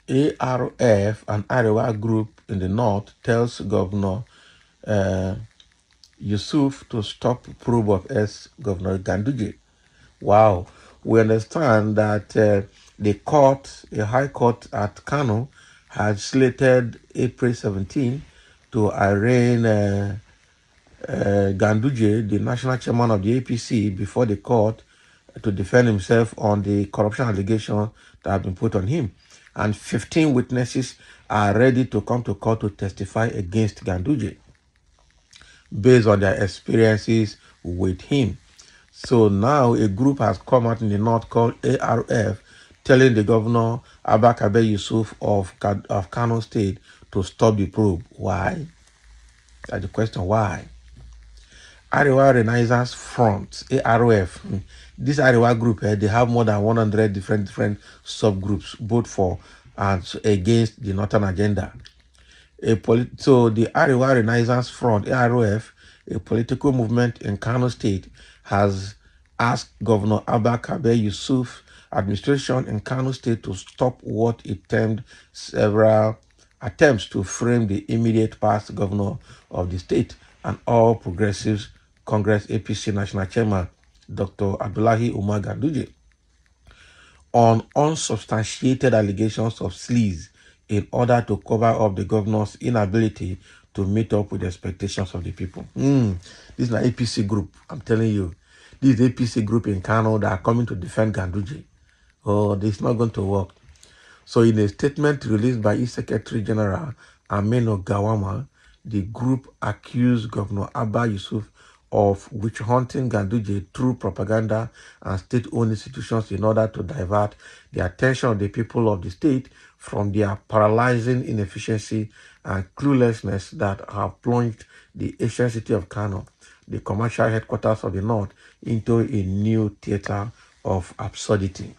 ARF, an Arewa group in the north, tells Governor Yusuf to stop probe of ex-Governor Ganduje. Wow. We understand that the court, a high court at Kano, had slated April 17 to arraign Ganduje, the national chairman of the APC, before the court to defend himself on the corruption allegations that have been put on him. And 15 witnesses are ready to come to court to testify against Ganduje based on their experiences with him. So now a group has come out in the north called ARF, telling the governor Abba Kabir Yusuf of Kano State to stop the probe. Why? That's the question. Why? Arewa Renaissance Front, ARF. This Arewa group, they have more than 100 different subgroups, both for and against the Northern agenda. So the Arewa Renaissance Front, ARF, a political movement in Kano State, has asked Governor Abba Kabir Yusuf administration in Kano State to stop what it termed several attempts to frame the immediate past governor of the state and All Progressives Congress APC National Chairman, Dr. Abdullahi Umar Ganduje, on unsubstantiated allegations of sleaze in order to cover up the governor's inability to meet up with the expectations of the people. This is an APC group, I'm telling you. This is APC group in Kano that are coming to defend Ganduje. Oh, this is not going to work. So in a statement released by its Secretary General, Ameno Gawama, the group accused Governor Abba Yusuf of witch-hunting Ganduje through propaganda and state-owned institutions in order to divert the attention of the people of the state from their paralyzing inefficiency and cluelessness that have plunged the ancient city of Kano, the commercial headquarters of the north, into a new theater of absurdity.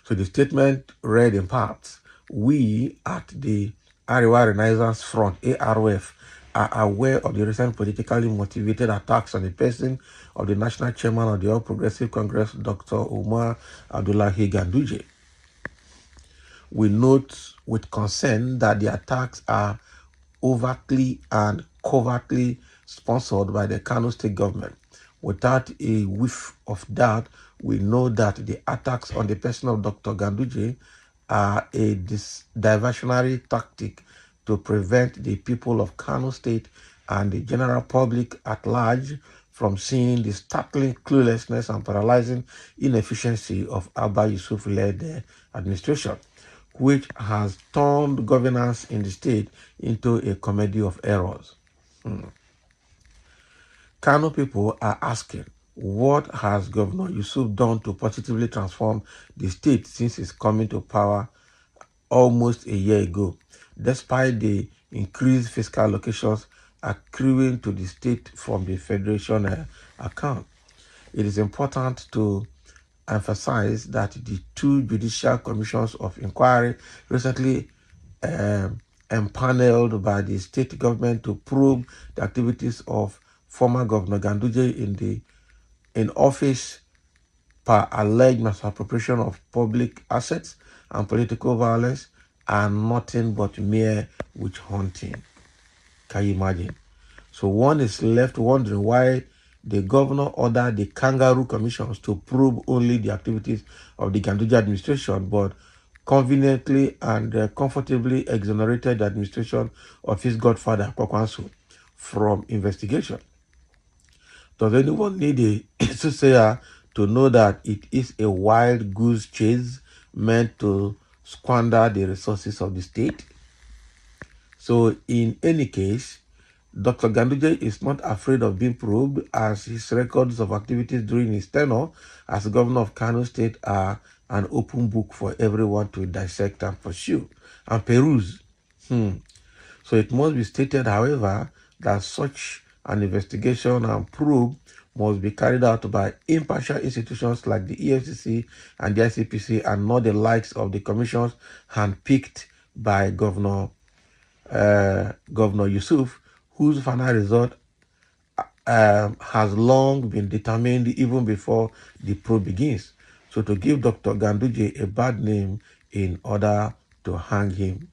So the statement read in part, we at the Arewa Renaissance Front, ARF, are aware of the recent politically motivated attacks on the person of the national chairman of the All Progressive Congress, Dr. Umar Abdullahi Ganduje. We note with concern that the attacks are overtly and covertly sponsored by the Kano state government. Without a whiff of doubt, we know that the attacks on the person of Dr. Ganduje are a diversionary tactic to prevent the people of Kano State and the general public at large from seeing the startling cluelessness and paralyzing inefficiency of Abba Yusuf-led administration, which has turned governance in the state into a comedy of errors. Kano people are asking, what has Governor Yusuf done to positively transform the state since his coming to power almost a year ago, despite the increased fiscal allocations accruing to the state from the Federation account? It is important to emphasize that the two judicial commissions of inquiry recently empaneled by the state government to probe the activities of former Governor Ganduje in office per alleged misappropriation of public assets and political violence are nothing but mere witch hunting. Can you imagine? So one is left wondering why the governor ordered the kangaroo commissions to probe only the activities of the Ganduje administration, but conveniently and comfortably exonerated the administration of his godfather, Kwakwanso, from investigation. Does anyone need a soothsayer to know that it is a wild goose chase meant to squander the resources of the state? So in any case, Dr. Ganduje is not afraid of being probed, as his records of activities during his tenure as governor of Kano State are an open book for everyone to dissect and pursue and peruse. So it must be stated, however, that such an investigation and probe must be carried out by impartial institutions like the EFCC and the ICPC, and not the likes of the commissions handpicked by Governor Yusuf, whose final result has long been determined even before the probe begins. So to give Dr. Ganduje a bad name in order to hang him.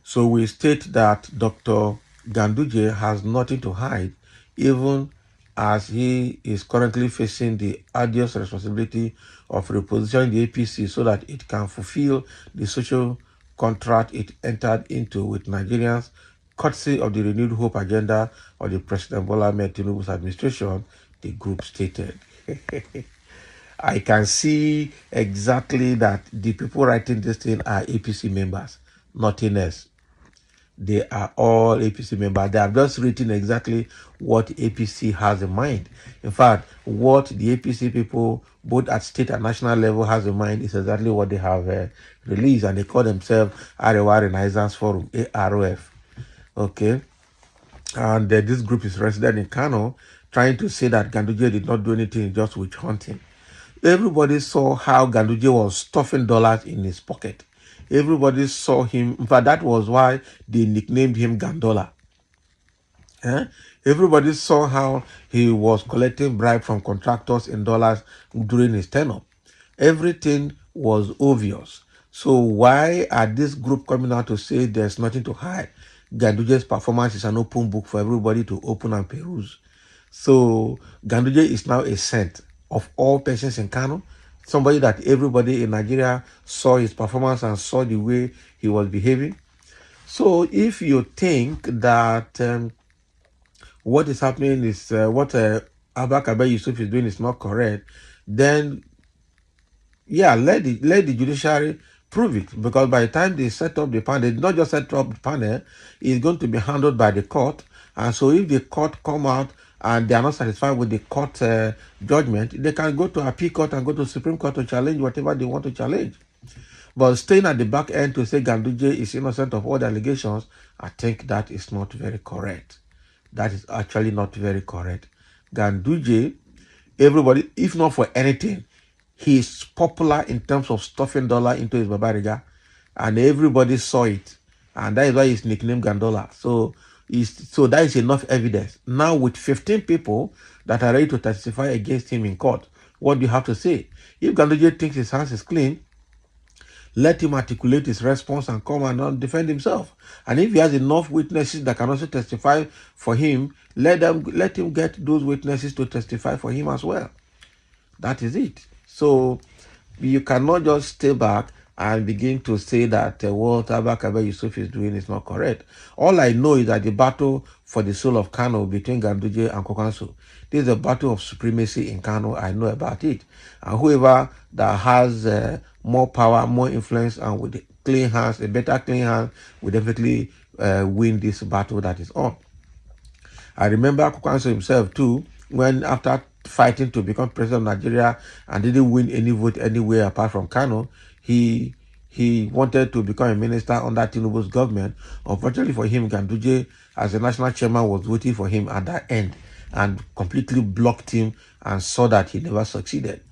So we state that Dr. Ganduje has nothing to hide, even as he is currently facing the arduous responsibility of repositioning the APC so that it can fulfill the social contract it entered into with Nigerians, courtesy of the renewed hope agenda of the President Bola Ahmed Tinubu's administration, the group stated. I can see exactly that the people writing this thing are APC members, nothing else. They are all APC members. They have just written exactly what APC has in mind. In fact, what the APC people, both at state and national level, has in mind is exactly what they have released, and they call themselves Arewa Renaissance Forum, AROF. Okay, and this group is resident in Kano, trying to say that Ganduje did not do anything, just witch hunting. Everybody saw how Ganduje was stuffing dollars in his pocket. Everybody saw him. In fact, that was why they nicknamed him Gandola. Everybody saw how he was collecting bribe from contractors in dollars during his tenure. Everything was obvious. So why are this group coming out to say there's nothing to hide? Ganduje's performance is an open book for everybody to open and peruse. So Ganduje is now a saint of all persons in Kano, somebody that everybody in Nigeria saw his performance and saw the way he was behaving. So if you think that what is happening is what Abba Kabir Yusuf is doing is not correct, then yeah, let the judiciary prove it. Because by the time they set up the panel, they did not just set up the panel, it's going to be handled by the court. And so if the court come out and they are not satisfied with the court judgment, they can go to appeal court and go to Supreme Court to challenge whatever they want to challenge. But staying at the back end to say Ganduje is innocent of all the allegations, I think that is not very correct. That is actually not very correct. Ganduje, everybody, if not for anything, he is popular in terms of stuffing dollar into his babariga, and everybody saw it, and that is why he's nicknamed Gandola. So that is enough evidence. Now with 15 people that are ready to testify against him in court, what do you have to say? If Ganduje thinks his hands is clean, let him articulate his response and come and defend himself. And if he has enough witnesses that can also testify for him, let him get those witnesses to testify for him as well. That is it. So you cannot just stay back and begin to say that what Abba Kabir Yusuf is doing is not correct. All I know is that the battle for the soul of Kano between Ganduje and Kokanso, this is a battle of supremacy in Kano. I know about it. And whoever that has more power, more influence, and with clean hands, a better clean hand, will definitely win this battle that is on. I remember Kokanso himself too, when after fighting to become president of Nigeria and didn't win any vote anywhere apart from Kano, he wanted to become a minister under Tinubu's government. Unfortunately for him, Ganduje, as a national chairman, was voting for him at that end and completely blocked him and saw that he never succeeded.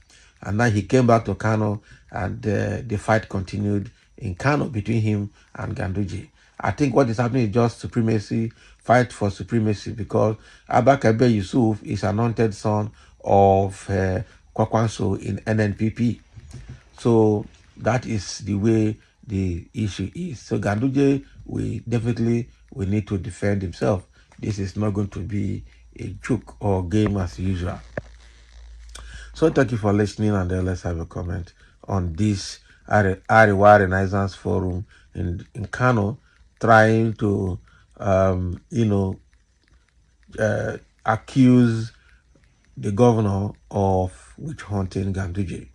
And then he came back to Kano, and the fight continued in Kano between him and Ganduje. I think what is happening is just supremacy, fight for supremacy, because Abba Kabir Yusuf is an anointed son of Kwakwanso in NNPP. So that is the way the issue is. So Ganduje, we definitely need to defend himself. This is not going to be a joke or game as usual. So thank you for listening, and let's have a comment on this Arewa Renaissance Forum in Kano, trying to accuse the governor of witch hunting Ganduje.